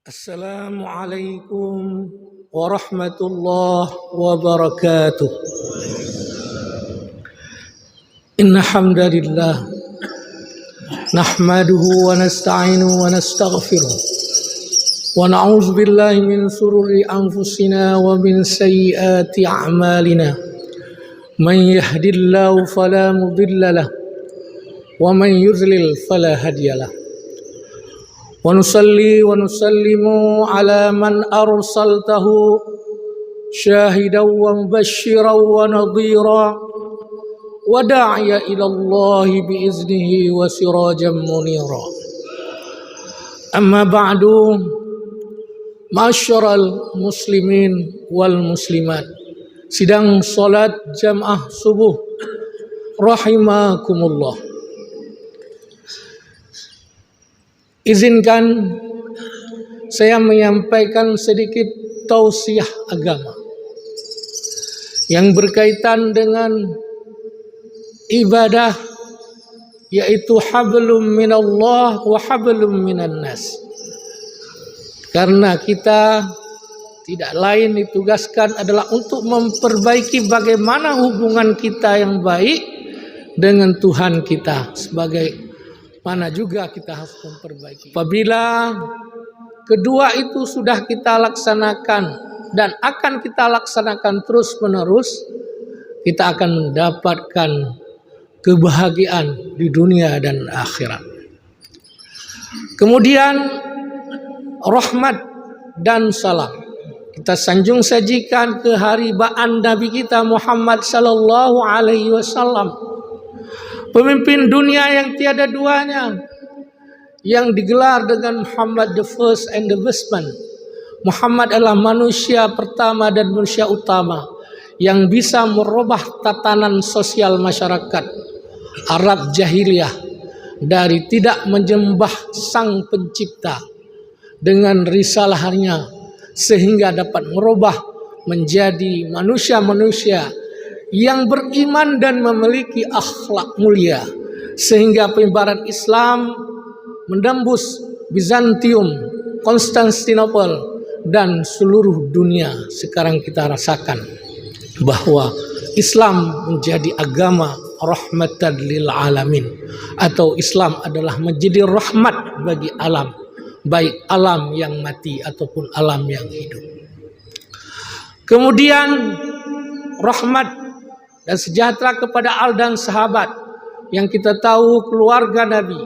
Assalamualaikum warahmatullahi wabarakatuh. Inna hamdalillah nahmaduhu wa nasta'inuhu wa nastaghfiruh wa na'udzu billahi min shururi anfusina wa min sayyiati a'malina. Man yahdihillahu fala mudilla lahu wa man yudlil fala hadiyalah. Wa nusalli wa nusallimu ala man arsaltahu syahidan wa mubasysyiran wa nadhira wa da'iya ila Allah biiznihi wa sirajan munira. Amma ba'du, ma'asyiral muslimin wal muslimat, sidang salat jamaah subuh rahimakumullah. Izinkan saya menyampaikan sedikit tausiah agama yang berkaitan dengan ibadah, yaitu hablum minallah wa hablum minan nas. Karena kita tidak lain ditugaskan adalah untuk memperbaiki bagaimana hubungan kita yang baik dengan Tuhan kita, sebagai mana juga kita harus memperbaiki. Apabila kedua itu sudah kita laksanakan dan akan kita laksanakan terus menerus, kita akan mendapatkan kebahagiaan di dunia dan akhirat. Kemudian rahmat dan salam kita sanjung sajikan keharibaan Nabi kita Muhammad sallallahu alaihi wasallam, pemimpin dunia yang tiada duanya, yang digelar dengan Muhammad the first and the best man. Muhammad adalah manusia pertama dan manusia utama yang bisa merubah tatanan sosial masyarakat Arab jahiliyah dari tidak menyembah sang pencipta dengan risalahnya, sehingga dapat merubah menjadi manusia-manusia yang beriman dan memiliki akhlak mulia, sehingga penyebaran Islam menembus Bizantium, Konstantinopel, dan seluruh dunia. Sekarang kita rasakan bahwa Islam menjadi agama rahmatan lil alamin, atau Islam adalah menjadi rahmat bagi alam, baik alam yang mati ataupun alam yang hidup. Kemudian rahmat dan sejahtera kepada al dan sahabat, yang kita tahu keluarga Nabi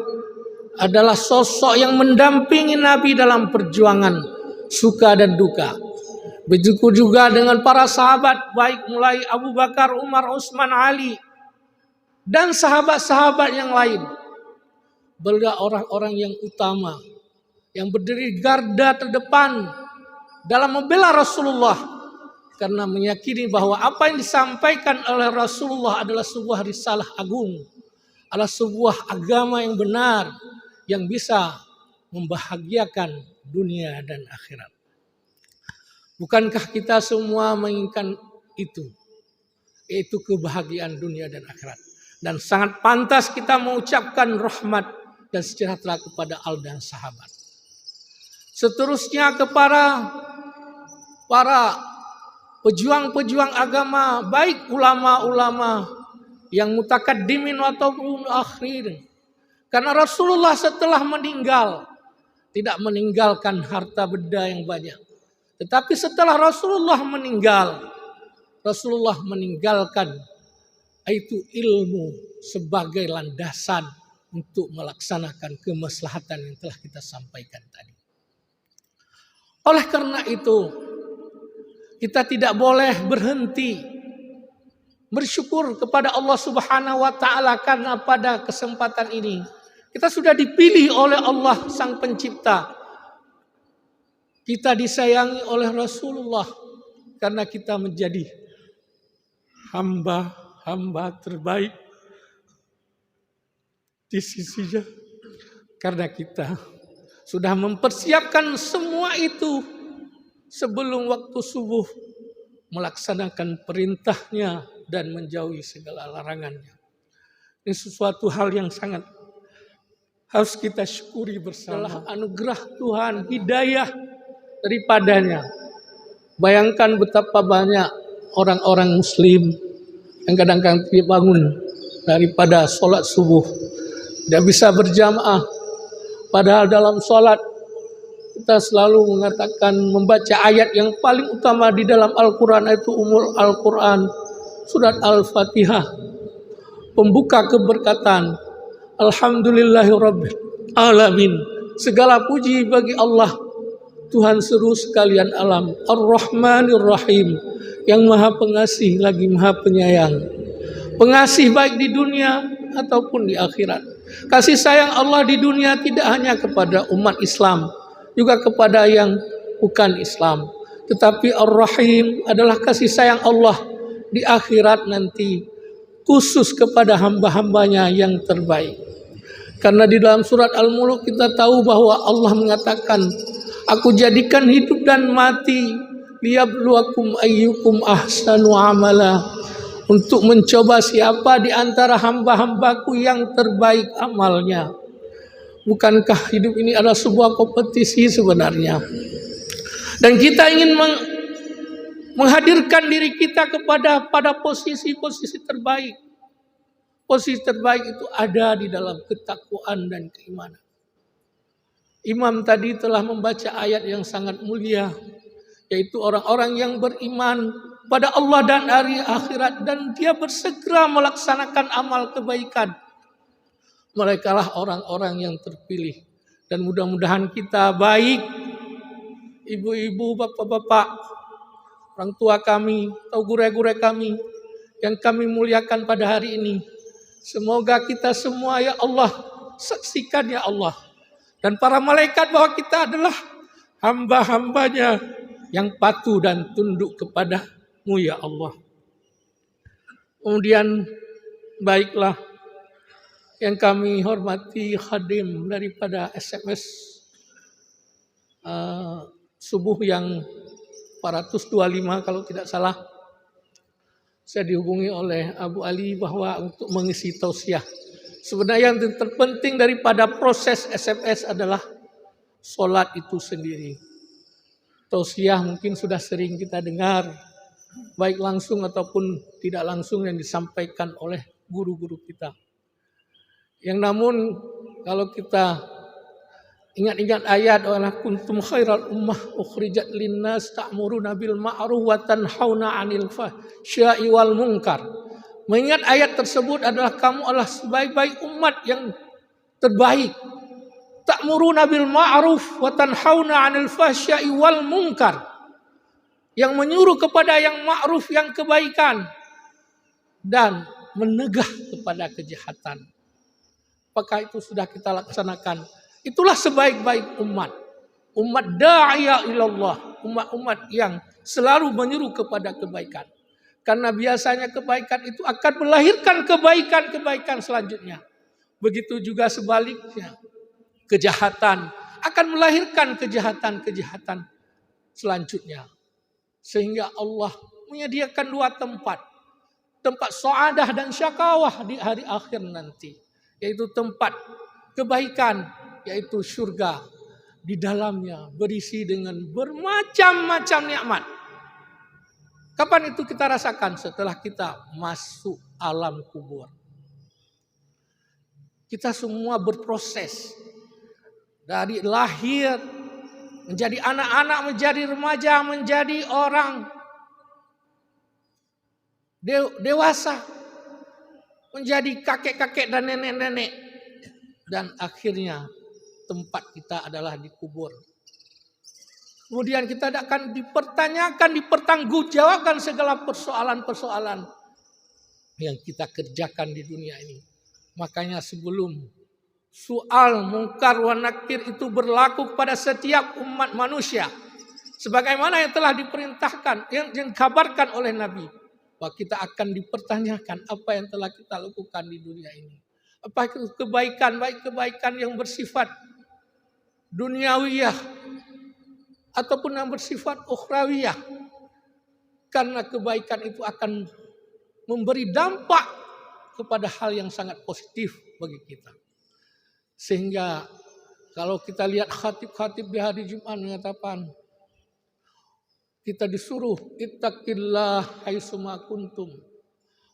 adalah sosok yang mendampingi Nabi dalam perjuangan suka dan duka. Begitu juga dengan para sahabat, baik mulai Abu Bakar, Umar, Utsman, Ali, dan sahabat-sahabat yang lain. Beliau orang-orang yang utama, yang berdiri garda terdepan dalam membela Rasulullah, karena meyakini bahwa apa yang disampaikan oleh Rasulullah adalah sebuah risalah agung, adalah sebuah agama yang benar, yang bisa membahagiakan dunia dan akhirat. Bukankah kita semua menginginkan itu, yaitu kebahagiaan dunia dan akhirat? Dan sangat pantas kita mengucapkan rahmat dan sejahtera kepada al dan sahabat. Seterusnya kepada para pejuang-pejuang agama, baik ulama-ulama yang mutakaddimin ataupun akhirin. Karena Rasulullah setelah meninggal tidak meninggalkan harta benda yang banyak, tetapi setelah Rasulullah meninggal, Rasulullah meninggalkan itu ilmu sebagai landasan untuk melaksanakan kemaslahatan yang telah kita sampaikan tadi. Oleh karena itu, kita tidak boleh berhenti bersyukur kepada Allah Subhanahu wa taala, karena pada kesempatan ini kita sudah dipilih oleh Allah sang pencipta. Kita disayangi oleh Rasulullah karena kita menjadi hamba-hamba terbaik di sisinya. Karena kita sudah mempersiapkan semua itu sebelum waktu subuh, melaksanakan perintahnya dan menjauhi segala larangannya. Ini sesuatu hal yang sangat harus kita syukuri bersama. Adalah anugerah Tuhan, hidayah daripadanya. Bayangkan betapa banyak orang-orang muslim yang kadang-kadang tidak bangun daripada sholat subuh, tidak bisa berjamaah. Padahal dalam sholat kita selalu mengatakan membaca ayat yang paling utama di dalam Al-Quran, itu Ummul Al-Quran, surat Al-Fatihah, pembuka keberkatan. Alhamdulillahirabbil alamin. Segala puji bagi Allah, Tuhan seluruh sekalian alam. Ar-Rahmanir Rahim, yang maha pengasih lagi maha penyayang. Pengasih baik di dunia ataupun di akhirat. Kasih sayang Allah di dunia tidak hanya kepada umat Islam, juga kepada yang bukan Islam. Tetapi Ar-Rahim adalah kasih sayang Allah di akhirat nanti, khusus kepada hamba-hambanya yang terbaik. Karena di dalam surat Al-Mulk kita tahu bahwa Allah mengatakan, aku jadikan hidup dan mati liyabluwakum ayyukum ahsanu amala, untuk mencoba siapa di antara hamba-hambaku yang terbaik amalnya. Bukankah hidup ini adalah sebuah kompetisi sebenarnya? Dan kita ingin menghadirkan diri kita pada posisi-posisi terbaik. Posisi terbaik itu ada di dalam ketakwaan dan keimanan. Imam tadi telah membaca ayat yang sangat mulia, yaitu orang-orang yang beriman pada Allah dan hari akhirat, dan dia bersegera melaksanakan amal kebaikan. Mereka lah orang-orang yang terpilih. Dan mudah-mudahan kita baik, ibu-ibu, bapak-bapak, orang tua kami, atau guru-guru kami yang kami muliakan pada hari ini. Semoga kita semua ya Allah saksikan ya Allah, dan para malaikat bahwa kita adalah hamba-hambanya yang patuh dan tunduk kepada-Mu ya Allah. Kemudian baiklah yang kami hormati khadim daripada SMS subuh yang 425 kalau tidak salah. Saya dihubungi oleh Abu Ali bahwa untuk mengisi tausiah. Sebenarnya yang terpenting daripada proses SMS adalah sholat itu sendiri. Tausiah mungkin sudah sering kita dengar, baik langsung ataupun tidak langsung yang disampaikan oleh guru-guru kita. Yang namun kalau kita ingat-ingat ayat, wala kuntum khairal ummah ukhrijat linnas ta'muruna bil ma'ruf wa tanhauna 'anil fahsya'i wal munkar. Mengingat ayat tersebut adalah kamu adalah sebaik-baik umat yang terbaik. Ta'muruna bil ma'ruf wa tanhauna 'anil fahsya'i wal munkar. Yang menyuruh kepada yang ma'ruf, yang kebaikan, dan menegah kepada kejahatan. Apakah itu sudah kita laksanakan? Itulah sebaik-baik umat. Umat da'iya ilallah. Umat-umat yang selalu menyeru kepada kebaikan. Karena biasanya kebaikan itu akan melahirkan kebaikan-kebaikan selanjutnya. Begitu juga sebaliknya. Kejahatan akan melahirkan kejahatan-kejahatan selanjutnya. Sehingga Allah menyediakan dua tempat. Tempat sa'adah dan syakawah di hari akhir nanti. Yaitu tempat kebaikan, yaitu surga. Di dalamnya berisi dengan bermacam-macam nikmat. Kapan itu kita rasakan? Setelah kita masuk alam kubur. Kita semua berproses. Dari lahir, menjadi anak-anak, menjadi remaja, menjadi orang dewasa, menjadi kakek-kakek dan nenek-nenek. Dan akhirnya tempat kita adalah di kubur. Kemudian kita akan dipertanyakan, dipertanggungjawabkan segala persoalan-persoalan yang kita kerjakan di dunia ini. Makanya sebelum soal mungkar wa nakir itu berlaku kepada setiap umat manusia, sebagaimana yang telah diperintahkan, yang dikabarkan oleh Nabi, bahwa kita akan dipertanyakan apa yang telah kita lakukan di dunia ini. Apa itu kebaikan, baik kebaikan yang bersifat duniawiyah ataupun yang bersifat ukhrawiyah. Karena kebaikan itu akan memberi dampak kepada hal yang sangat positif bagi kita. Sehingga kalau kita lihat khatib-khatib di hari Jumat mengatakan, kita disuruh ittaqillah haitsuma kuntum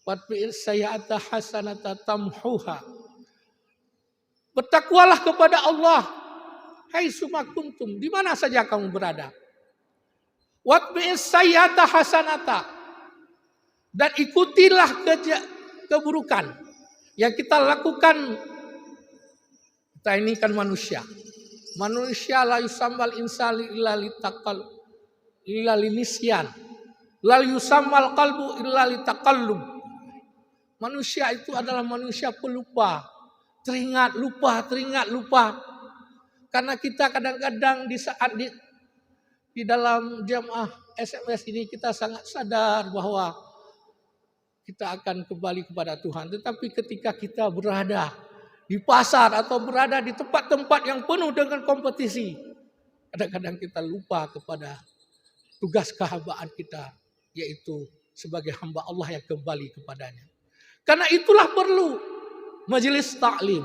watbi'is sayyi'ata hasanata tamhuha. Bertakwalah kepada Allah haitsuma kuntum, di mana saja kamu berada. Watbi'is sayyi'ata hasanata, dan ikutilah keburukan yang kita lakukan. Kita ini kan manusia. Manusia la yusambal insani illa litaqal illa linisyan, la yusammal qalbu illa litaqallub. Manusia itu adalah manusia pelupa, teringat lupa. Karena kita kadang-kadang di saat di dalam jamaah SMS ini kita sangat sadar bahwa kita akan kembali kepada Tuhan. Tetapi ketika kita berada di pasar atau berada di tempat-tempat yang penuh dengan kompetisi, kadang-kadang kita lupa kepada tugas kehambaan kita, yaitu sebagai hamba Allah yang kembali kepadanya. Karena itulah perlu majelis taklim.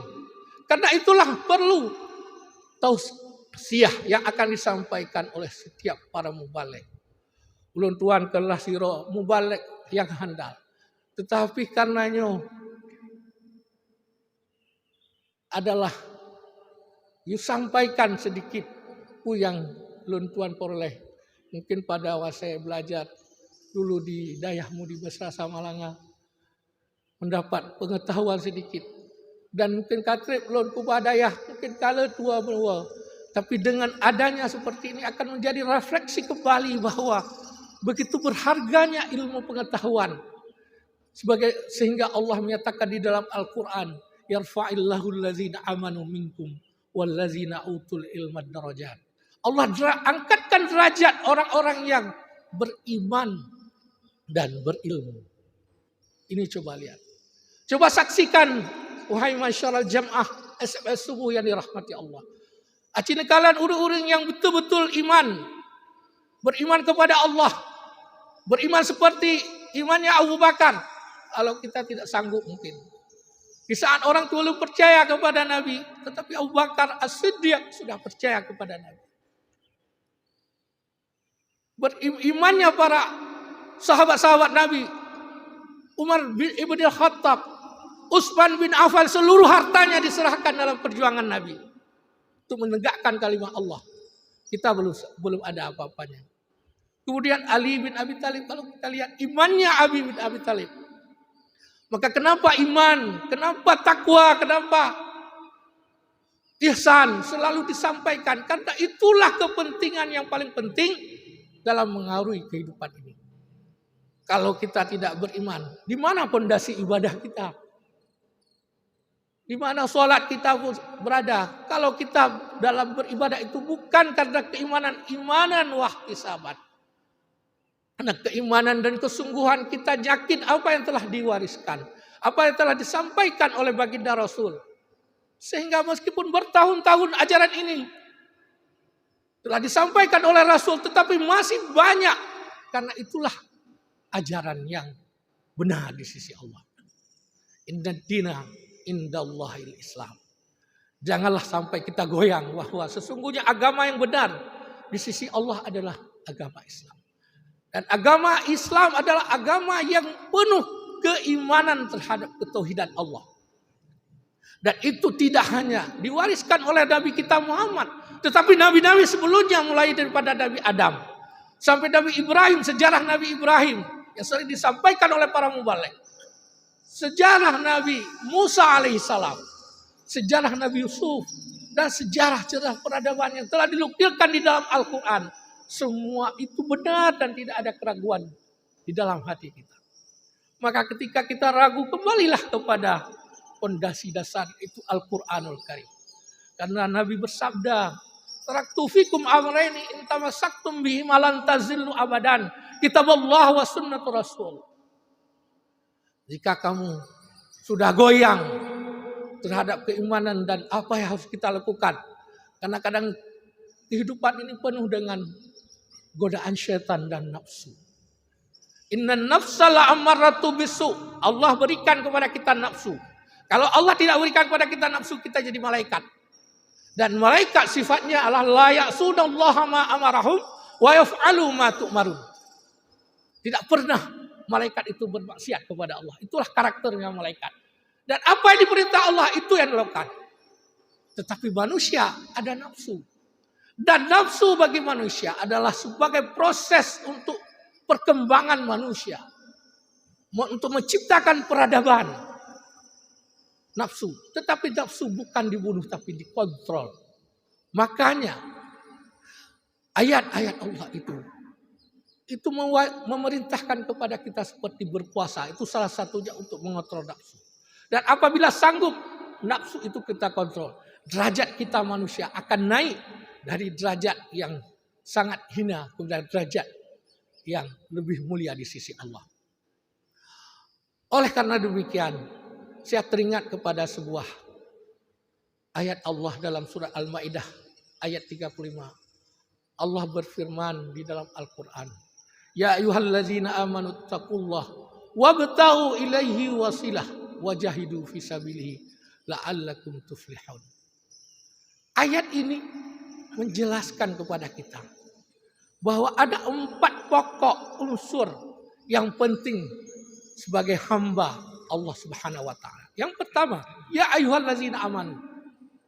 Karena itulah perlu tausiah yang akan disampaikan oleh setiap para mubaligh. Ulun tuan kelah siro mubaligh yang handal. Tetapi karenanya adalah disampaikan sedikit yang ulun tuan peroleh. Mungkin pada waktu saya belajar dulu di Dayahmu di Besra Samalanga, mendapat pengetahuan sedikit. Dan mungkin katrib ulun kubah dayah, mungkin kala tua berwa. Tapi dengan adanya seperti ini akan menjadi refleksi kembali bahwa begitu berharganya ilmu pengetahuan. Sehingga Allah menyatakan di dalam Al-Quran, yarfa'illahu allazina amanu minkum wallazina utul ilma darajat. Allah angkatkan derajat orang-orang yang beriman dan berilmu. Ini coba lihat. Coba saksikan, wahai masyarakat jamaah SMS subuh yang dirahmati Allah. Acina kalian orang-orang yang betul-betul iman. Beriman kepada Allah. Beriman seperti imannya Abu Bakar. Kalau kita tidak sanggup mungkin. Di saat orang tua belum percaya kepada Nabi, tetapi Abu Bakar As-Siddiq sudah percaya kepada Nabi. Berimannya para sahabat-sahabat Nabi, Umar bin Ibn Khattab, Utsman bin Affan, seluruh hartanya diserahkan dalam perjuangan Nabi untuk menegakkan kalimat Allah. Kita belum ada apa-apanya. Kemudian Ali bin Abi Thalib, kalau kita lihat imannya Ali bin Abi Thalib. Maka kenapa iman, kenapa takwa, kenapa ihsan selalu disampaikan? Karena itulah kepentingan yang paling penting dalam mengaruhi kehidupan ini. Kalau kita tidak beriman, di mana pondasi ibadah kita? Di mana sholat kita berada? Kalau kita dalam beribadah itu bukan karena imanan wahtisaban. Karena keimanan dan kesungguhan kita yakin apa yang telah diwariskan, apa yang telah disampaikan oleh baginda Rasul. Sehingga meskipun bertahun-tahun ajaran ini telah disampaikan oleh Rasul, tetapi masih banyak. Karena itulah ajaran yang benar di sisi Allah. Inna dina indallahil Islam. Janganlah sampai kita goyang bahwa sesungguhnya agama yang benar di sisi Allah adalah agama Islam. Dan agama Islam adalah agama yang penuh keimanan terhadap ketauhidan Allah. Dan itu tidak hanya diwariskan oleh Nabi kita Muhammad, tetapi Nabi-Nabi sebelumnya, mulai daripada Nabi Adam sampai Nabi Ibrahim, sejarah Nabi Ibrahim yang sering disampaikan oleh para mubaligh. Sejarah Nabi Musa alaihissalam, sejarah Nabi Yusuf, dan sejarah-sejarah peradaban yang telah dilukilkan di dalam Al-Quran. Semua itu benar dan tidak ada keraguan di dalam hati kita. Maka ketika kita ragu, kembalilah kepada pondasi dasar itu Al-Quranul Karim. Karena Nabi bersabda, taraktu fikum amrayni in tamassaktum bihima lan tazillu abadan, kitabullah wa sunnatur rasul. Jika kamu sudah goyang terhadap keimanan dan apa yang harus kita lakukan, karena kadang kehidupan ini penuh dengan godaan syaitan dan nafsu. Innan nafsa la'ammaratu bisu. Allah berikan kepada kita nafsu. Kalau Allah tidak berikan kepada kita nafsu, kita jadi malaikat. Dan malaikat sifatnya adalah la ya'sunallaha ma amarahum wa yaf'alu ma tu'marun. Tidak pernah malaikat itu bermaksiat kepada Allah. Itulah karakternya malaikat. Dan apa yang diperintah Allah itu yang dilakukan. Tetapi manusia ada nafsu. Dan nafsu bagi manusia adalah sebagai proses untuk perkembangan manusia. Untuk menciptakan peradaban. Nafsu. Tetapi nafsu bukan dibunuh tapi dikontrol. Makanya ayat-ayat Allah itu memerintahkan kepada kita seperti berpuasa. Itu salah satunya untuk mengontrol nafsu. Dan apabila sanggup nafsu itu kita kontrol, derajat kita manusia akan naik dari derajat yang sangat hina kepada derajat yang lebih mulia di sisi Allah. Oleh karena demikian, saya teringat kepada sebuah ayat Allah dalam surah Al-Maidah ayat 35. Allah berfirman di dalam Al-Quran, ya ayyuhalladzina amanu taqullaha wabtaghu ilaihi wasilah wajahidu fisabilihi la'allakum tuflihun. Ayat ini menjelaskan kepada kita bahwa ada 4 pokok unsur yang penting sebagai hamba Allah Subhanahu wa taala. Yang pertama, ya ayyuhallazina amanu.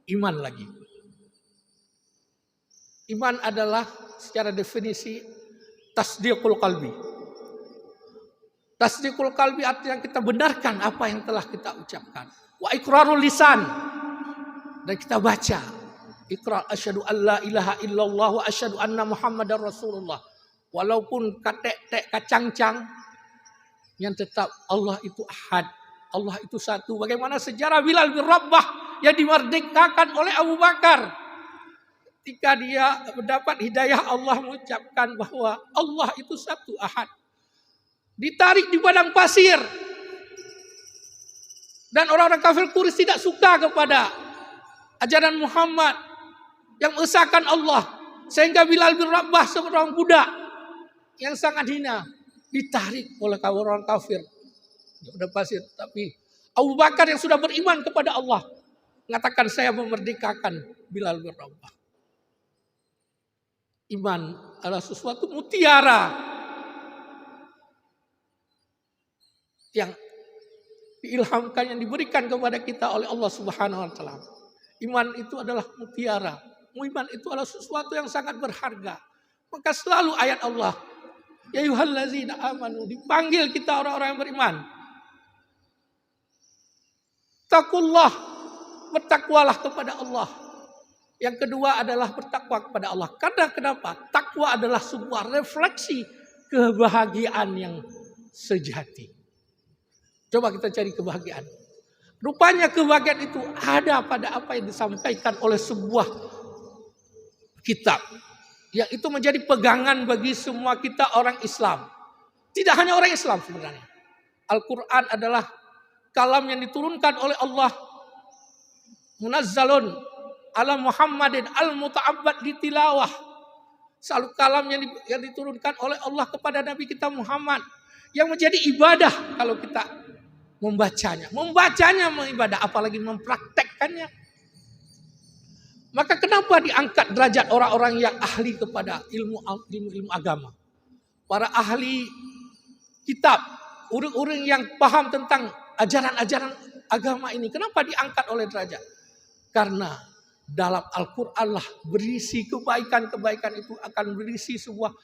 Iman lagi. Iman adalah secara definisi tasdiqul qalbi. Tasdiqul qalbi artinya kita benarkan apa yang telah kita ucapkan. Wa iqrarul lisan. Dan kita baca. Iqrar asyhadu an la ilaha illallah wa asyhadu anna muhammadar rasulullah. Walaupun katek-tek kacang-cang, yang tetap Allah itu ahad. Allah itu satu. Bagaimana sejarah Bilal bin Rabah yang dimerdekakan oleh Abu Bakar. Ketika dia mendapat hidayah Allah mengucapkan bahwa Allah itu satu ahad. Ditarik di padang pasir. Dan orang-orang kafir Quraisy tidak suka kepada ajaran Muhammad yang mengesahkan Allah. Sehingga Bilal bin Rabah seorang budak yang sangat hina ditarik oleh orang kafir di padang pasir. Tapi Abu Bakar yang sudah beriman kepada Allah mengatakan saya memerdekakan Bilal bin Rabah. Iman adalah sesuatu mutiara yang diilhamkan, yang diberikan kepada kita oleh Allah Subhanahu wa taala. Iman itu adalah mutiara. Iman itu adalah sesuatu yang sangat berharga. Maka selalu ayat Allah, ya ayyuhallazina amanu, dipanggil kita orang-orang yang beriman. Taqullah, bertakwalah kepada Allah. Yang kedua adalah bertakwa kepada Allah. Karena kenapa? Takwa adalah sebuah refleksi kebahagiaan yang sejati. Coba kita cari kebahagiaan. Rupanya kebahagiaan itu ada pada apa yang disampaikan oleh sebuah kitab. Yang itu menjadi pegangan bagi semua kita orang Islam. Tidak hanya orang Islam sebenarnya. Al-Quran adalah kalam yang diturunkan oleh Allah. Munazzalun ala Muhammadin al-muta'abbad ditilawah. Selalu kalam yang diturunkan oleh Allah kepada Nabi kita Muhammad. Yang menjadi ibadah kalau kita membacanya. Membacanya mengibadah, apalagi mempraktekkannya. Maka kenapa diangkat derajat orang-orang yang ahli kepada ilmu agama? Para ahli kitab, orang-orang yang paham tentang ajaran-ajaran agama ini. Kenapa diangkat oleh derajat? Karena dalam Al-Quran lah berisi kebaikan-kebaikan itu akan berisi sebuah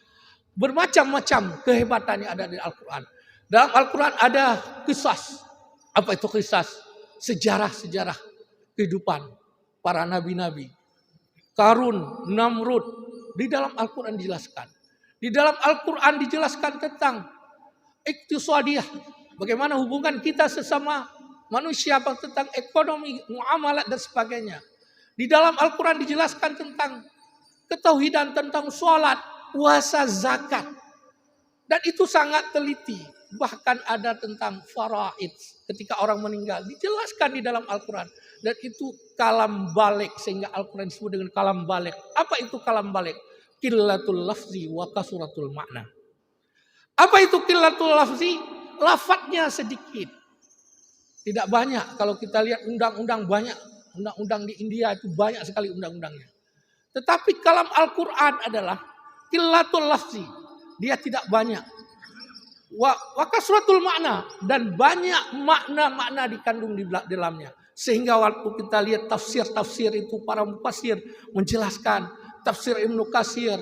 bermacam-macam kehebatan yang ada di Al-Quran. Dalam Al-Quran ada kisah. Apa itu kisah? Sejarah-sejarah kehidupan para nabi-nabi. Karun, Namrud. Di dalam Al-Quran dijelaskan. Di dalam Al-Quran dijelaskan tentang iktisadiyah. Bagaimana hubungan kita sesama manusia tentang ekonomi, muamalat dan sebagainya. Di dalam Al-Quran dijelaskan tentang ketauhidan, tentang sholat, puasa, zakat. Dan itu sangat teliti. Bahkan ada tentang faraid. Ketika orang meninggal. Dijelaskan di dalam Al-Quran. Dan itu kalam balik. Sehingga Al-Quran disebut dengan kalam balik. Apa itu kalam balik? Qillatul lafzi wa kasuratul makna. Apa itu qillatul lafzi? Lafadznya sedikit. Tidak banyak. Kalau kita lihat undang-undang banyak. Undang-undang di India itu banyak sekali undang-undangnya. Tetapi kalam Al-Quran adalah qillatul lafzi, dia tidak banyak. Wa kasratul makna, dan banyak makna-makna dikandung di dalamnya. Sehingga waktu kita lihat tafsir-tafsir itu, para mufassir menjelaskan, tafsir Ibnu Katsir,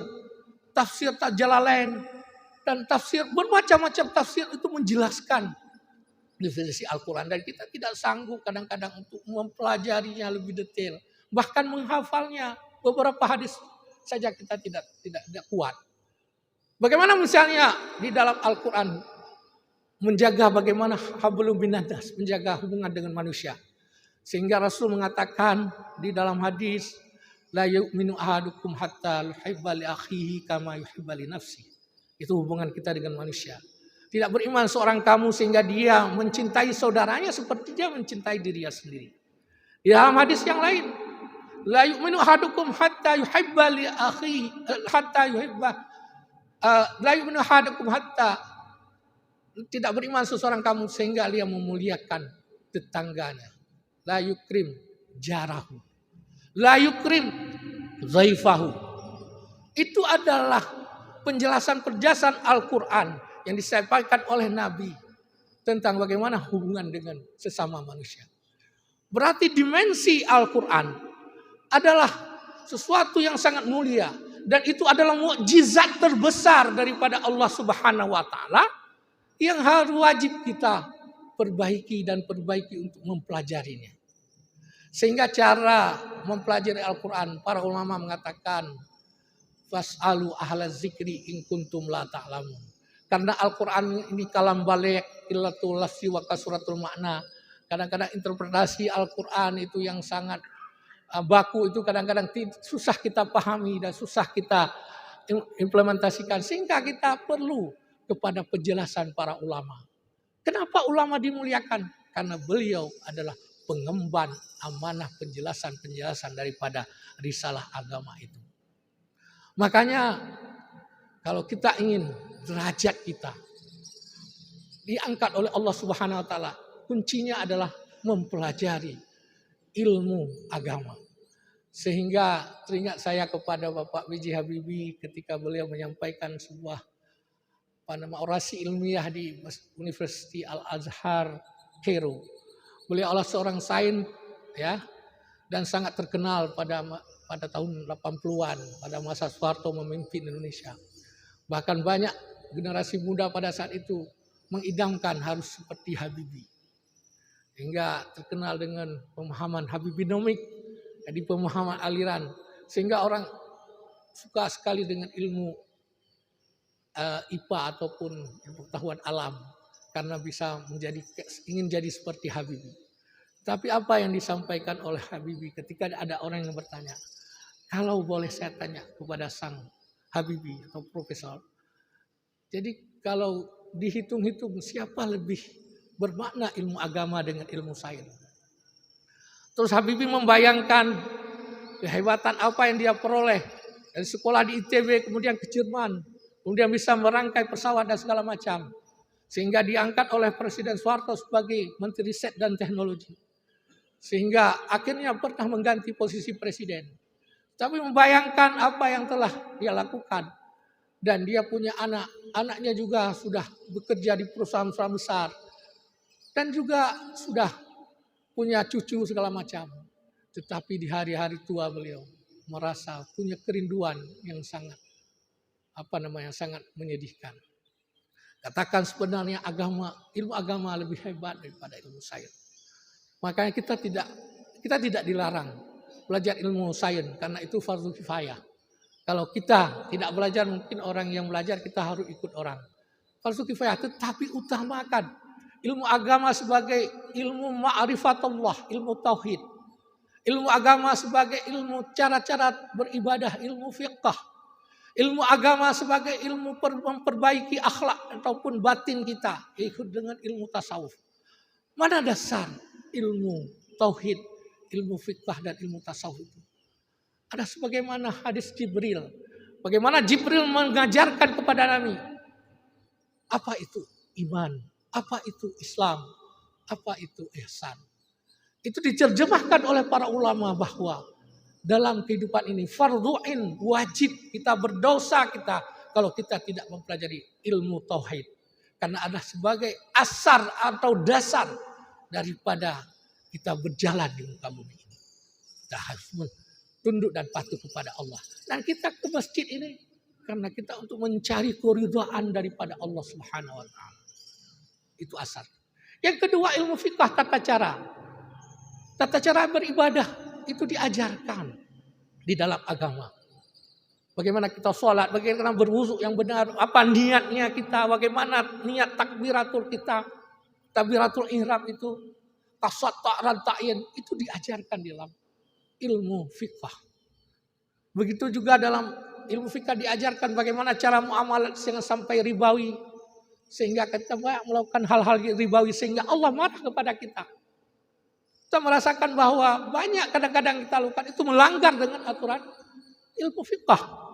tafsir Jalalain, dan tafsir bermacam-macam tafsir itu menjelaskan definisi Al-Quran. Dan kita tidak sanggup kadang-kadang untuk mempelajarinya lebih detail, bahkan menghafalnya. Beberapa hadis saja kita tidak kuat. Bagaimana misalnya di dalam Al-Quran menjaga bagaimana hablum minannas, menjaga hubungan dengan manusia. Sehingga Rasul mengatakan di dalam hadis, la yu'minu ahadukum hatta yuhibba li akhihi kama yuhibba li nafsi. Itu hubungan kita dengan manusia. Tidak beriman seorang kamu sehingga dia mencintai saudaranya seperti dia mencintai dirinya sendiri. Di dalam hadis yang lain, la yu'minu ahadukum hatta yuhibba li akhihi hatta yuhibba la yu'minu ahadukum hatta, tidak beriman seseorang kamu sehingga dia memuliakan tetangganya. La yukrim jarahu, la yukrim zaifahu. Itu adalah penjelasan Al-Quran yang disampaikan oleh Nabi tentang bagaimana hubungan dengan sesama manusia. Berarti dimensi Al-Quran adalah sesuatu yang sangat mulia, dan itu adalah mukjizat terbesar daripada Allah Subhanahu wa taala yang harus wajib kita perbaiki untuk mempelajarinya. Sehingga cara mempelajari Al-Quran, para ulama mengatakan fas'alu ahla zikri in kuntum la ta'lamun. Karena Al-Quran ini kalam balik, qillatul lafzi wa kasratul makna. Kadang-kadang interpretasi Al-Quran itu yang sangat baku, itu kadang-kadang susah kita pahami dan susah kita implementasikan. Sehingga kita perlu kepada penjelasan para ulama. Kenapa ulama dimuliakan? Karena beliau adalah pengemban amanah penjelasan-penjelasan daripada risalah agama itu. Makanya kalau kita ingin derajat kita diangkat oleh Allah Subhanahu wa taala, kuncinya adalah mempelajari ilmu agama. Sehingga teringat saya kepada Bapak B.J. Habibie ketika beliau menyampaikan sebuah orasi ilmiah di University Al-Azhar Kairo. Beliau adalah seorang sains ya, dan sangat terkenal pada tahun 80-an pada masa Soeharto memimpin Indonesia. Bahkan banyak generasi muda pada saat itu mengidamkan harus seperti Habibie. Hingga terkenal dengan pemahaman Habibinomik, jadi pemahaman aliran. Sehingga orang suka sekali dengan ilmu IPA ataupun pengetahuan alam. Karena bisa ingin jadi seperti Habibie. Tapi apa yang disampaikan oleh Habibie ketika ada orang yang bertanya, kalau boleh saya tanya kepada sang Habibie atau profesor, jadi kalau dihitung-hitung siapa lebih bermakna ilmu agama dengan ilmu sains? Terus Habibie membayangkan kehebatan apa yang dia peroleh dari sekolah di ITB, kemudian ke Jerman, kemudian bisa merangkai pesawat dan segala macam. Sehingga diangkat oleh Presiden Soeharto sebagai Menteri Riset dan Teknologi. Sehingga akhirnya pernah mengganti posisi presiden. Tapi membayangkan apa yang telah dia lakukan. Dan dia punya anak. Anaknya juga sudah bekerja di perusahaan-perusahaan besar. Dan juga sudah punya cucu segala macam. Tetapi di hari-hari tua beliau merasa punya kerinduan yang sangat sangat menyedihkan. Katakan sebenarnya ilmu agama lebih hebat daripada ilmu sains. Makanya kita tidak dilarang belajar ilmu sains karena itu fardu kifayah. Kalau kita tidak belajar, mungkin orang yang belajar kita harus ikut orang. Fardu kifayah, tetapi utamakan ilmu agama sebagai ilmu ma'rifatullah, ilmu tauhid. Ilmu agama sebagai ilmu cara-cara beribadah, ilmu fiqh. Ilmu agama sebagai ilmu memperbaiki akhlak ataupun batin kita, ikut dengan ilmu tasawuf. Mana dasar ilmu tauhid, ilmu fiqh dan ilmu tasawuf itu? Ada sebagaimana hadis Jibril. Bagaimana Jibril mengajarkan kepada Nabi. Apa itu iman? Apa itu Islam? Apa itu ihsan? Itu diterjemahkan oleh para ulama bahwa dalam kehidupan ini. Fardhu'in, wajib kita berdosa kita kalau kita tidak mempelajari ilmu tauhid. Karena ada sebagai asar atau dasar daripada kita berjalan di muka bumi ini. Kita harus tunduk dan patuh kepada Allah. Dan kita ke masjid ini karena kita untuk mencari keridhaan daripada Allah Subhanahu wa taala. Itu asar. Yang kedua, ilmu fikih tata cara. Tata cara beribadah itu diajarkan di dalam agama. Bagaimana kita sholat, bagaimana berwudu yang benar, apa niatnya kita, bagaimana niat takbiratul kita, takbiratul ihram itu, tasawwuf ranta'in, itu diajarkan dalam ilmu fikih. Begitu juga dalam ilmu fikih diajarkan bagaimana cara muamalat jangan sampai ribawi, sehingga kita melakukan hal-hal ribawi sehingga Allah marah kepada kita. Kita merasakan bahwa banyak kadang-kadang kita lakukan itu melanggar dengan aturan ilmu fikih.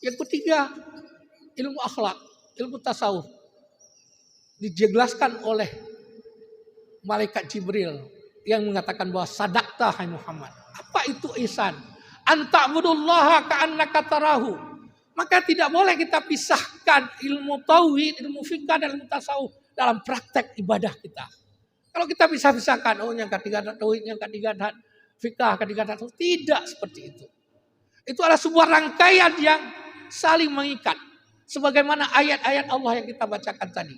Yang ketiga, ilmu akhlak, ilmu tasawuf. Dijelaskan oleh malaikat Jibril yang mengatakan bahwa sadaqta hai Muhammad. Apa itu ihsan? Anta'budullaha ka'annaka tarahu. Maka tidak boleh kita pisahkan ilmu tauhid, ilmu fikih dan ilmu tasawuf dalam praktek ibadah kita. Kalau kita bisa pisahkan, oh yang ketiga tauhid, yang ketiga fikih, ketiga tasawuf, tidak seperti itu. Itu adalah sebuah rangkaian yang saling mengikat. Sebagaimana ayat-ayat Allah yang kita bacakan tadi.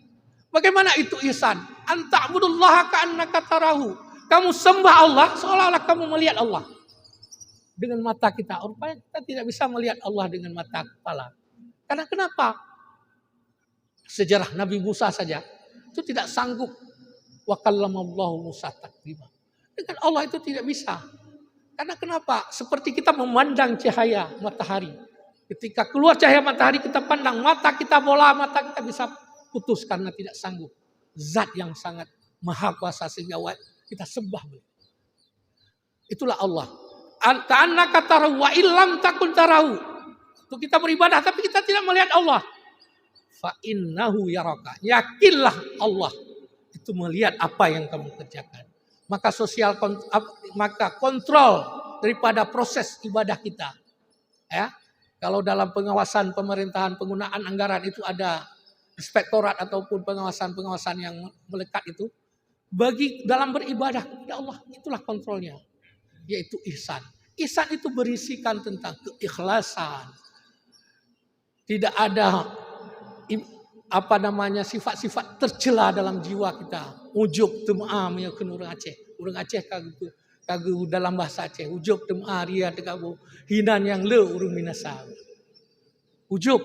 Bagaimana itu ihsan? Anta'budullaha ka'annaka tarahu. Kamu sembah Allah seolah-olah kamu melihat Allah. Dengan mata kita. Rupanya kita tidak bisa melihat Allah dengan mata kepala. Karena kenapa? Sejarah Nabi Musa saja itu tidak sanggup. Wa kallamallahu Musa taklima. Dengan Allah itu tidak bisa. Karena kenapa? Seperti kita memandang cahaya matahari. Ketika keluar cahaya matahari kita pandang, mata kita bola, mata kita bisa putus karena tidak sanggup. Zat yang sangat maha kuasa sehingga kita sembah beliau. Itulah Allah. Ka'annaka tarahu wa illam takun tarahu. Untuk kita beribadah tapi kita tidak melihat Allah. Fa innahu yaraka. Yakinlah Allah itu melihat apa yang kamu kerjakan. Maka kontrol daripada proses ibadah kita. Ya. Kalau dalam pengawasan pemerintahan penggunaan anggaran itu ada inspektorat ataupun pengawasan yang melekat itu. Bagi dalam beribadah kepada Allah itulah kontrolnya. Yaitu ihsan. Ihsan itu berisikan tentang keikhlasan. Tidak ada sifat-sifat tercela dalam jiwa kita. Ujub tum'a meyakin urang Aceh. Urang Aceh kagu dalam bahasa Aceh. Ujub tum'a ria tekabu hinan yang le urung minasa. Ujub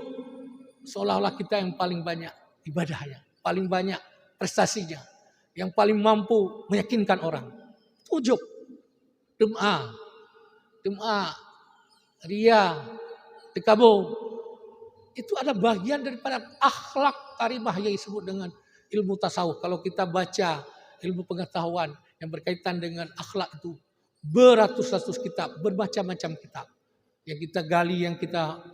seolah-olah kita yang paling banyak ibadahnya, paling banyak prestasinya, yang paling mampu meyakinkan orang. Ujub, tum'a, ria, tekabu. Itu ada bagian daripada akhlak karimah yang disebut dengan ilmu tasawuf. Kalau kita baca ilmu pengetahuan yang berkaitan dengan akhlak itu beratus-ratus kitab, bermacam-macam kitab yang kita gali, yang kita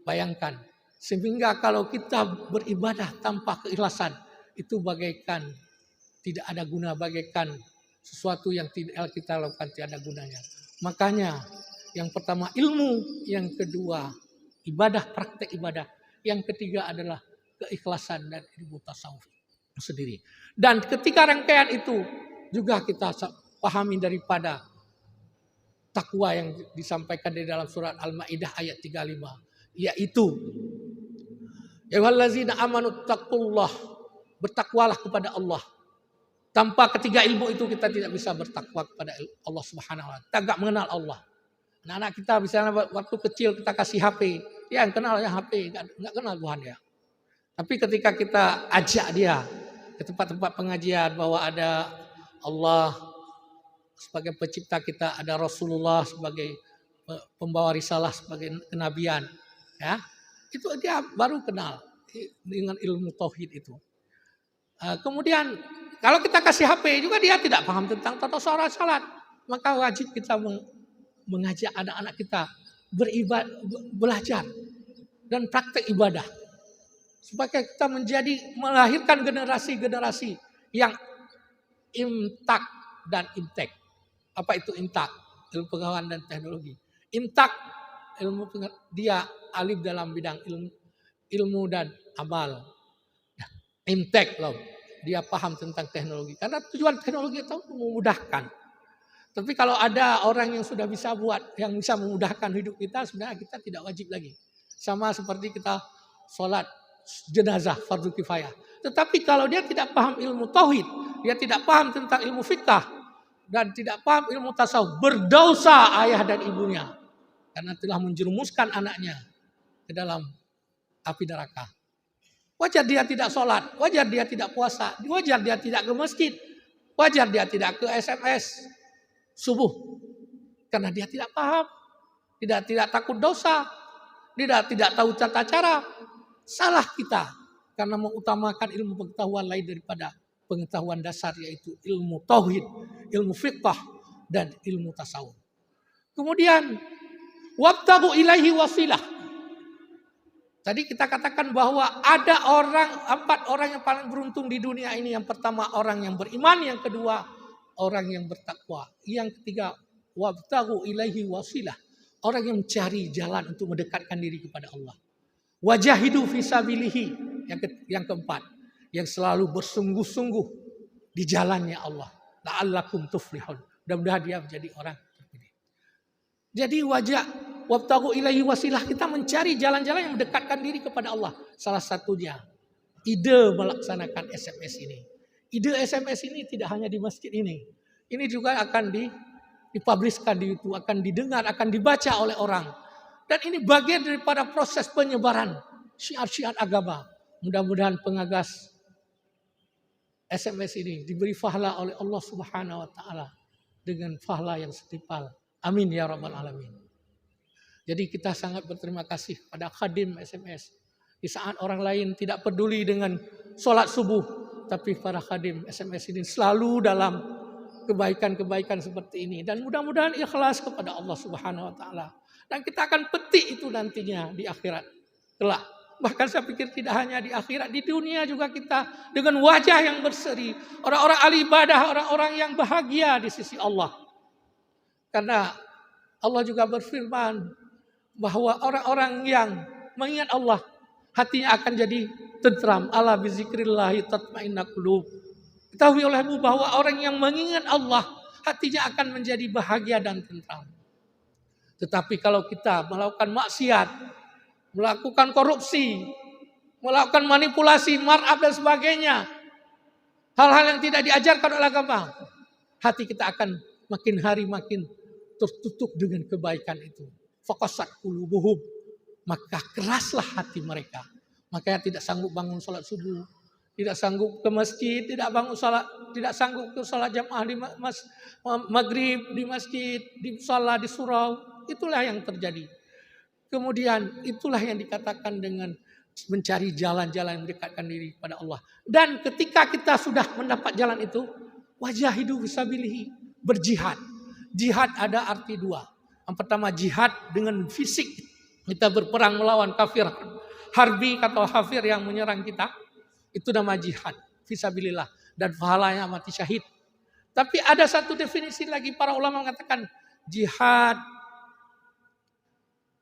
bayangkan. Sehingga kalau kita beribadah tanpa keikhlasan itu bagaikan tidak ada guna, bagaikan sesuatu yang tidak kita lakukan tidak ada gunanya. Makanya yang pertama ilmu, yang kedua ibadah, praktek ibadah, yang ketiga adalah keikhlasan dan ilmu tasawuf sendiri. Dan ketika rangkaian itu juga kita pahami daripada takwa yang disampaikan di dalam surat Al-Maidah ayat 35, yaitu ya wallazina amanu taqullah, bertakwalah kepada Allah. Tanpa ketiga ilmu itu kita tidak bisa bertakwa kepada Allah Subhanahu wa taala. Kita enggak mengenal Allah. Anak-anak kita misalnya waktu kecil kita kasih HP, dia yang kenal ya HP, enggak kenal Tuhan ya. Tapi ketika kita ajak dia ke tempat-tempat pengajian bahwa ada Allah sebagai pencipta kita, ada Rasulullah sebagai pembawa risalah, sebagai kenabian, ya, itu dia baru kenal dengan ilmu tauhid itu. Kemudian kalau kita kasih HP juga dia tidak paham tentang tata cara salat, maka wajib kita mengajak anak-anak kita belajar dan praktek ibadah supaya kita melahirkan generasi-generasi yang imtak dan intek. Apa itu imtak? ilmu pengetahuan dan teknologi. Intak, dia alim dalam bidang ilmu dan amal. Imtek loh, dia paham tentang teknologi. Karena tujuan teknologi itu memudahkan. Tapi kalau ada orang yang sudah bisa buat, yang bisa memudahkan hidup kita, sebenarnya kita tidak wajib lagi. Sama seperti kita sholat jenazah fardu kifayah. Tetapi kalau dia tidak paham ilmu tauhid, dia tidak paham tentang ilmu fikih, dan tidak paham ilmu tasawuf, berdosa ayah dan ibunya. Karena telah menjerumuskan anaknya ke dalam api neraka. Wajar dia tidak sholat, wajar dia tidak puasa, wajar dia tidak ke masjid, wajar dia tidak ke SMS subuh. Karena dia tidak paham, tidak takut dosa, tidak tahu tata cara. Salah kita karena mengutamakan ilmu pengetahuan lain daripada pengetahuan dasar, yaitu ilmu tauhid, ilmu fiqh, dan ilmu tasawuf. Kemudian wabtaghu ilaihi wasilah. Tadi kita katakan bahwa ada 4 orang yang paling beruntung di dunia ini. Yang pertama orang yang beriman, yang kedua orang yang bertakwa, yang ketiga wabtaghu ilaihi wasilah, orang yang mencari jalan untuk mendekatkan diri kepada Allah. Wajahidu fisabilihi, yang keempat, yang selalu bersungguh-sungguh di jalannya Allah. La'allakum tuflihun. Mudah-mudahan dia menjadi orang terpilih. Jadi wabtaghu ilaihi wasilah, kita mencari jalan-jalan yang mendekatkan diri kepada Allah. Salah satunya ide melaksanakan SMS ini. Ide SMS ini tidak hanya di masjid ini. Ini juga akan dipublishkan di YouTube, akan didengar, akan dibaca oleh orang. Dan ini bagian daripada proses penyebaran syiar-syiar agama. Mudah-mudahan pengagas SMS ini diberi pahala oleh Allah Subhanahu wa taala dengan pahala yang setimpal. Amin ya rabbal alamin. Jadi kita sangat berterima kasih pada khadim SMS. Di saat orang lain tidak peduli dengan sholat subuh, tapi para khadim SMS ini selalu dalam kebaikan-kebaikan seperti ini. Dan mudah-mudahan ikhlas kepada Allah Subhanahu wa taala. Dan kita akan petik itu nantinya di akhirat kelak. Bahkan saya pikir tidak hanya di akhirat, di dunia juga kita dengan wajah yang berseri. Orang-orang ahli ibadah, orang-orang yang bahagia di sisi Allah. Karena Allah juga berfirman bahwa orang-orang yang mengingat Allah, hatinya akan jadi tentram. Ala bizikrillahi tatma'innul qulub. Ketahui olehmu bahwa orang yang mengingat Allah, hatinya akan menjadi bahagia dan tentram. Tetapi kalau kita melakukan maksiat, melakukan korupsi, melakukan manipulasi, marab dan sebagainya, hal-hal yang tidak diajarkan oleh agama, hati kita akan makin hari makin tertutup dengan kebaikan itu. Faqasat qulubuhum, maka keraslah hati mereka. Makanya tidak sanggup bangun sholat subuh, tidak sanggup ke masjid, tidak sanggup ke sholat jamaah di maghrib di masjid, di musala, di surau. Itulah yang terjadi. Kemudian itulah yang dikatakan dengan mencari jalan-jalan yang mendekatkan diri kepada Allah. Dan ketika kita sudah mendapat jalan itu, wajahidu fisabilihi, berjihad. Jihad ada arti 2. Yang pertama jihad dengan fisik. Kita berperang melawan kafir harbi atau kafir yang menyerang kita. Itu nama jihad fisabilillah. Dan pahalanya mati syahid. Tapi ada satu definisi lagi, para ulama mengatakan jihad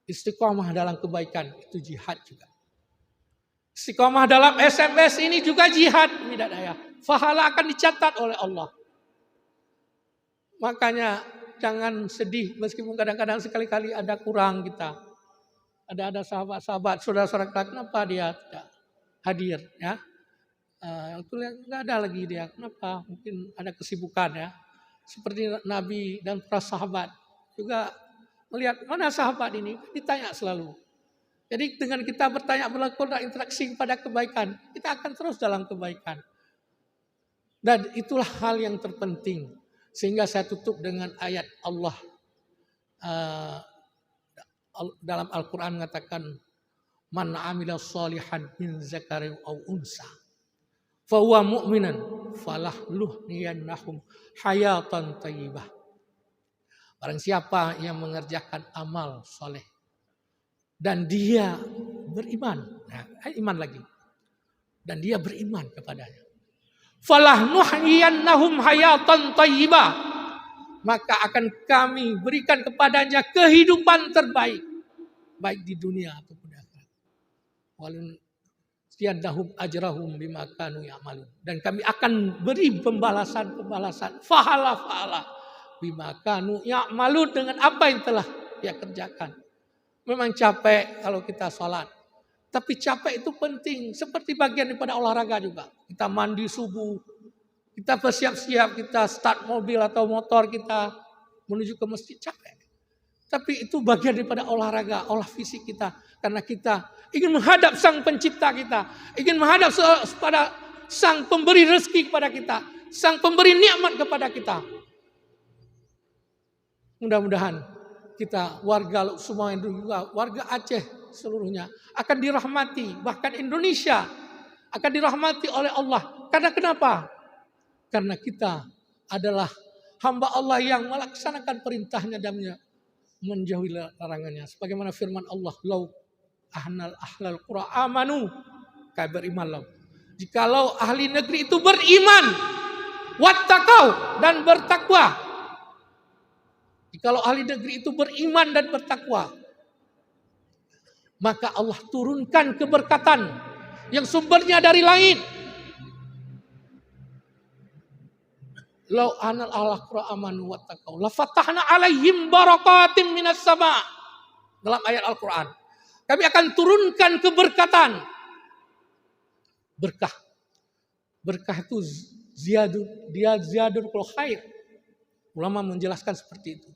istiqomah dalam kebaikan, itu jihad juga. Istiqomah dalam SMS ini juga jihad. Pahala akan dicatat oleh Allah. Makanya jangan sedih meskipun kadang-kadang sekali-kali ada kurang kita. Ada sahabat-sahabat, saudara-saudara kita, kenapa dia tidak hadir ya? Itu nggak ada lagi dia. Kenapa? Mungkin ada kesibukan ya. Seperti Nabi dan para sahabat juga melihat mana sahabat ini, ditanya selalu. Jadi dengan kita bertanya, berlakukan interaksi kepada kebaikan, kita akan terus dalam kebaikan. Dan itulah hal yang terpenting. Sehingga saya tutup dengan ayat Allah dalam Al-Quran mengatakan, Man amila salihan min zakarin aw unsa, fahuwa mu'minan falahluhniyannahum hayatan tayyibah. Barang siapa yang mengerjakan amal soleh dan dia beriman, iman lagi, dan dia beriman kepadanya, falahnuhyiyannahum hayatan thayyibah, maka akan kami berikan kepadanya kehidupan terbaik, baik di dunia ataupun di akhirat. Walun tiadahum ajrahum bima kanu ya'malun. Dan kami akan beri pembalasan, fahala bima kanu ya'malun, dengan apa yang telah dia kerjakan. Memang capek kalau kita sholat, tapi capek itu penting, seperti bagian daripada olahraga juga. Kita mandi subuh, kita bersiap-siap, kita start mobil atau motor kita menuju ke masjid, capek. Tapi itu bagian daripada olahraga, olah fisik kita. Karena kita ingin menghadap sang pencipta kita, ingin menghadap kepada sang pemberi rezeki kepada kita, sang pemberi nikmat kepada kita. Mudah-mudahan kita warga semua juga, warga Aceh seluruhnya akan dirahmati, bahkan Indonesia akan dirahmati oleh Allah. Karena kenapa? Karena kita adalah hamba Allah yang melaksanakan perintahnya dan menjauhi larangannya. Sebagaimana firman Allah, "Lau ahlal qura amanu," kayak beriman lau. Jikalau ahli negeri itu beriman, wattaqau, dan bertakwa. Jikalau ahli negeri itu beriman dan bertakwa, maka Allah turunkan keberkatan yang sumbernya dari langit. Lau anal Allah qura amanu wattaqau la fatahna alaihim barakatim minas sama. Dalam ayat Al-Quran, kami akan turunkan keberkatan. Berkah itu ziyadul khair. Ulama menjelaskan seperti itu.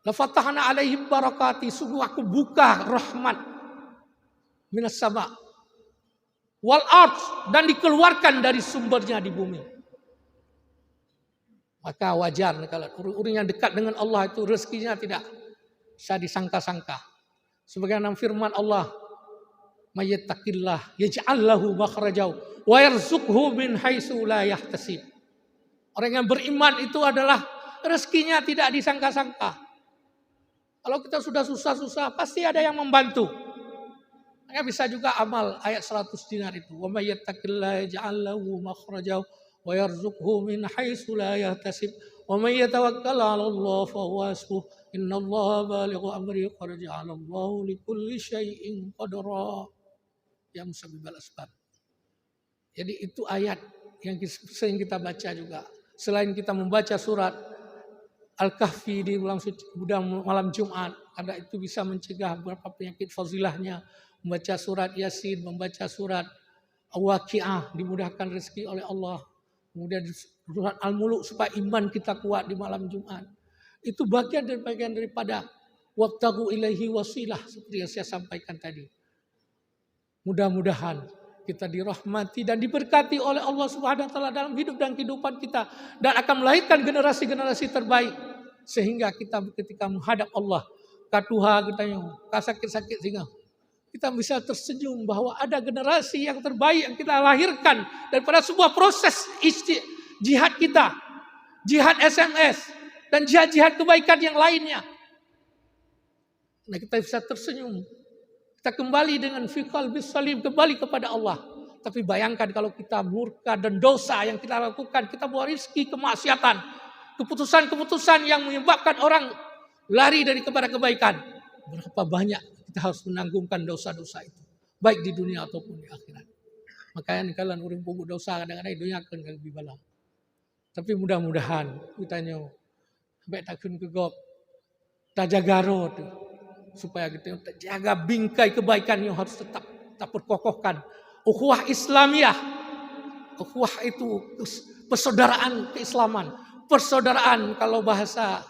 La fatahna alaihim barakati, sungguh aku buka rahmat minas sama wal ard, dan dikeluarkan dari sumbernya di bumi. Maka wajar kalau orang yang dekat dengan Allah itu rezekinya tidak bisa disangka-sangka. Sebagaimana firman Allah, "Mayyattaqillah yaj'al lahu makhrajaw wa yarzuqhu min haitsu la yahtasib." Orang yang beriman itu adalah rezekinya tidak disangka-sangka. Kalau kita sudah susah-susah, pasti ada yang membantu. Maka bisa juga amal ayat 100 dinar itu. "Wa mayyattaqillah yaj'al lahu makhrajaw wa yarzuqhu min haitsu la yahtasib wa may yatawakkal 'ala Allah fa huwa hasbuh innallaha balighu amri qad ja'ala Allahu likulli syai'in qadra." Ya musabbibal asbab. Jadi itu ayat yang sering kita baca juga. Selain kita membaca surat Al-Kahfi di malam Jumat, karena itu bisa mencegah beberapa penyakit fazilahnya. Membaca surat Yasin, membaca surat Al-Waqi'ah, dimudahkan rezeki oleh Allah. Kemudian surat Al-Muluk supaya iman kita kuat di malam Jumat. Itu bagian daripada wabtaghu ilaihi wasilah, seperti yang saya sampaikan tadi. Mudah-mudahan kita dirahmati dan diberkati oleh Allah Subhanahu wa taala dalam hidup dan kehidupan kita, dan akan melahirkan generasi-generasi terbaik sehingga kita ketika menghadap Allah katuha kita yang sakit-sakit, sehingga kita bisa tersenyum bahwa ada generasi yang terbaik yang kita lahirkan daripada sebuah proses jihad kita, jihad SMS dan jihad-jihad kebaikan yang lainnya. Nah, kita bisa tersenyum. Kita kembali dengan fikal bisalim, kembali kepada Allah. Tapi bayangkan kalau kita murka dan dosa yang kita lakukan, kita bawa rizki kemaksiatan, keputusan-keputusan yang menyebabkan orang lari dari kepada kebaikan. Berapa banyak kita harus menanggungkan dosa-dosa itu, baik di dunia ataupun di akhirat. Makanya kalian orang punggu dosa kadang-kadang di dunia akan lebih balang. Tapi mudah-mudahan kita nyo sampai takun kegop, tajagaro tuh. Supaya kita jaga bingkai kebaikan yang harus tetap perkokohkan. Ukhuwah Islamiyah. Ukhuwah itu persaudaraan keislaman. Persaudaraan kalau bahasa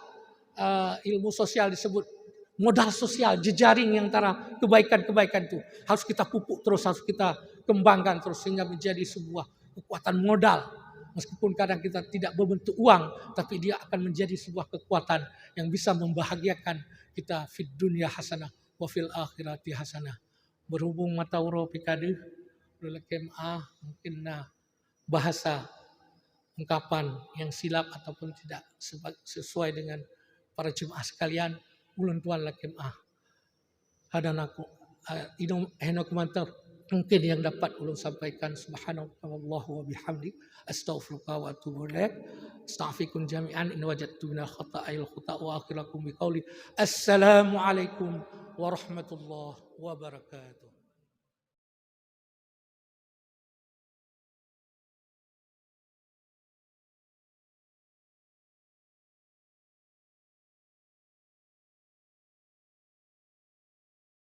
ilmu sosial disebut modal sosial, jejaring yang antara kebaikan-kebaikan itu. Harus kita pupuk terus, harus kita kembangkan terus sehingga menjadi sebuah kekuatan modal. Meskipun kadang kita tidak berbentuk uang, tapi dia akan menjadi sebuah kekuatan yang bisa membahagiakan kita fid dunya hasanah wa fil akhirati hasanah. Berhubung mata uro pikade mungkin bahasa ungkapan yang silap ataupun tidak sesuai dengan para jemaah sekalian, ulun tuan lakem hadanaku idom henok mantap Mungkin yang dapat ulun sampaikan, subhanallah wa bihamdi, astaghfiruka wa atubu ilaik. Astaghfirukum jami'an in wajadtu minal khata'il khuta' wa akhirakum biqauli assalamu alaikum warahmatullahi wabarakatuh.